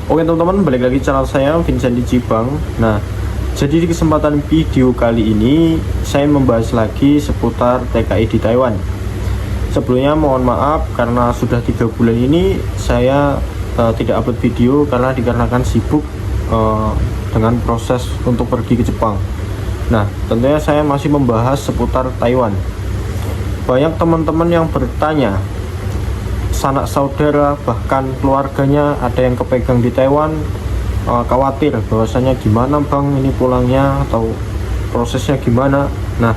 Oke teman-teman, balik lagi channel saya Vincent di Cibang. Nah, jadi di kesempatan video kali ini saya membahas lagi seputar TKI di Taiwan. Sebelumnya mohon maaf karena sudah 3 bulan ini saya tidak upload video karena dikarenakan sibuk dengan proses untuk pergi ke Jepang. Nah, tentunya saya masih membahas seputar Taiwan. Banyak teman-teman yang bertanya, sanak saudara bahkan keluarganya ada yang kepegang di Taiwan, khawatir bahwasanya gimana bang ini pulangnya atau prosesnya gimana. Nah,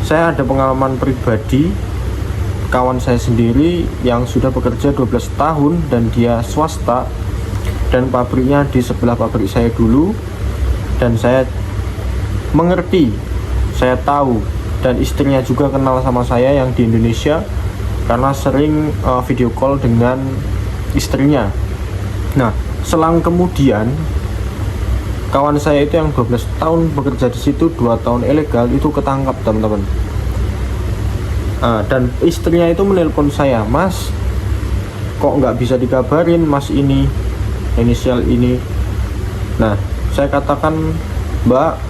saya ada pengalaman pribadi, kawan saya sendiri yang sudah bekerja 12 tahun dan dia swasta dan pabriknya di sebelah pabrik saya dulu, dan saya mengerti, saya tahu, dan istrinya juga kenal sama saya yang di Indonesia karena sering video call dengan istrinya. Nah, selang kemudian kawan saya itu yang 12 tahun bekerja di situ, 2 tahun ilegal itu ketangkap teman-teman. Dan istrinya itu menelpon saya, mas kok nggak bisa dikabarin mas ini inisial ini. Nah, saya katakan mbak,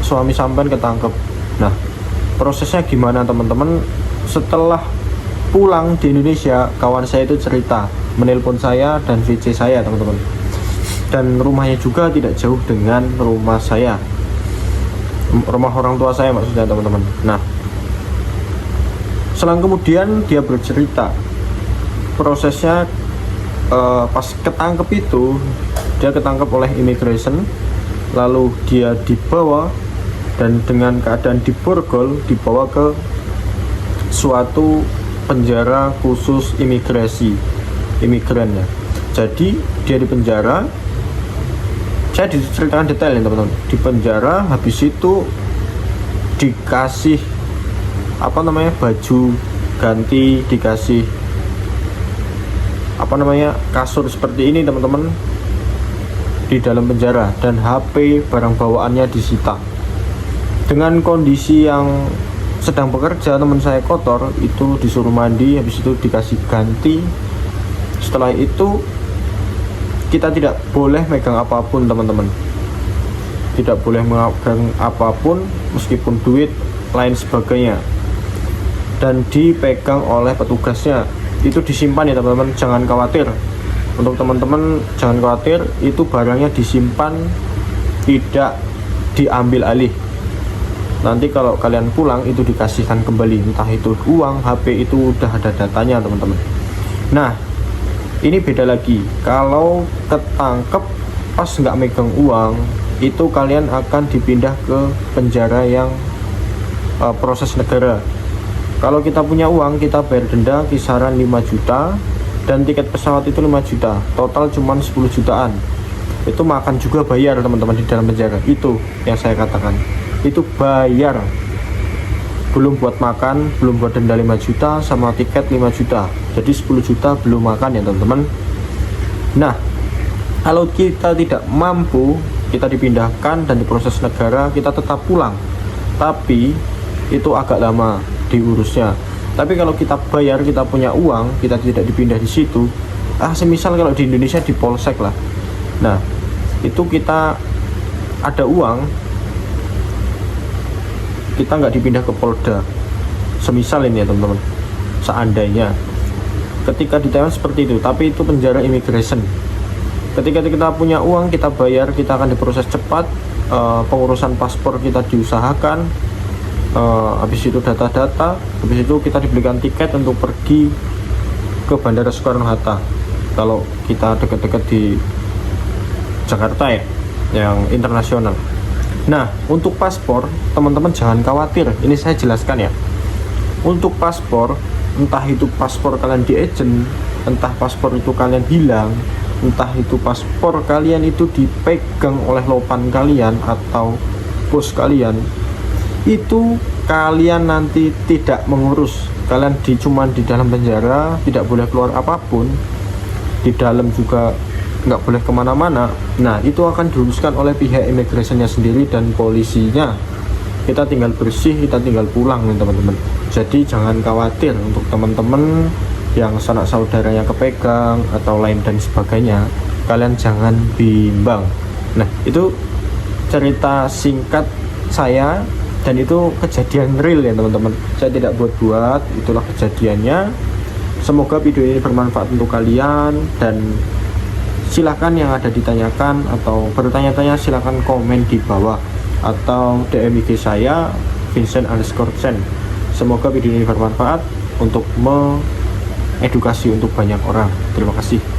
suami sampean ketangkep. Nah, prosesnya gimana teman-teman? Setelah pulang di Indonesia, kawan saya itu cerita, menelpon saya dan VC saya teman-teman, dan rumahnya juga tidak jauh dengan rumah saya, rumah orang tua saya maksudnya teman-teman. Nah, selang kemudian dia bercerita prosesnya. Pas ketangkep itu, dia ketangkep oleh immigration, lalu dia dibawa dan dengan keadaan diborgol dibawa ke suatu penjara khusus imigran ya. Jadi dia di penjara, saya diceritakan detailnya teman-teman. Di penjara, habis itu dikasih baju ganti, dikasih kasur seperti ini teman-teman di dalam penjara, dan HP barang bawaannya disita. Dengan kondisi yang sedang bekerja, teman saya kotor, itu disuruh mandi, habis itu dikasih ganti. Setelah itu kita tidak boleh megang apapun teman-teman, tidak boleh megang apapun meskipun duit lain sebagainya, dan dipegang oleh petugasnya. Itu disimpan ya teman-teman, jangan khawatir. Untuk teman-teman jangan khawatir, itu barangnya disimpan, tidak diambil alih. Nanti kalau kalian pulang itu dikasihkan kembali, entah itu uang, HP, itu udah ada datanya teman-teman. Nah, ini beda lagi. Kalau ketangkep pas nggak megang uang, itu kalian akan dipindah ke penjara yang proses negara. Kalau kita punya uang, kita bayar denda kisaran 5 juta, dan tiket pesawat itu 5 juta, total cuman 10 jutaan. Itu makan juga bayar teman-teman di dalam penjara. Itu yang saya katakan, itu bayar, belum buat makan, belum buat denda 5 juta sama tiket 5 juta, jadi 10 juta belum makan ya teman-teman. Nah, kalau kita tidak mampu, kita dipindahkan dan diproses negara, kita tetap pulang, tapi itu agak lama diurusnya. Tapi kalau kita bayar, kita punya uang, kita tidak dipindah di situ. Semisal kalau di Indonesia di polsek lah, nah itu kita ada uang, kita nggak dipindah ke Polda, semisal ini ya teman-teman. Seandainya ketika di Taiwan seperti itu, tapi itu penjara immigration. Ketika kita punya uang, kita bayar, kita akan diproses cepat, pengurusan paspor kita diusahakan, habis itu data-data, habis itu kita diberikan tiket untuk pergi ke Bandara Soekarno-Hatta kalau kita dekat-dekat di Jakarta ya, yang internasional. Nah, untuk paspor, teman-teman jangan khawatir. Ini saya jelaskan ya. Untuk paspor, entah itu paspor kalian di agent, entah paspor itu kalian hilang, entah itu paspor kalian itu dipegang oleh lopan kalian atau bos kalian, itu kalian nanti tidak mengurus. Kalian cuman di dalam penjara, tidak boleh keluar apapun. Di dalam juga nggak boleh kemana-mana. Nah, itu akan diuruskan oleh pihak imigrationnya sendiri dan polisinya. Kita tinggal bersih, kita tinggal pulang nih teman-teman. Jadi jangan khawatir untuk teman-teman yang sanak saudaranya kepegang atau lain dan sebagainya. kalian jangan bimbang. Nah, itu cerita singkat saya, dan itu kejadian real ya teman-teman, saya tidak buat-buat, itulah kejadiannya. Semoga video ini bermanfaat untuk kalian, dan silahkan yang ada ditanyakan atau bertanya-tanya silahkan komen di bawah atau DM IG saya Vincent_Chen. Semoga video ini bermanfaat untuk mengedukasi untuk banyak orang. Terima kasih.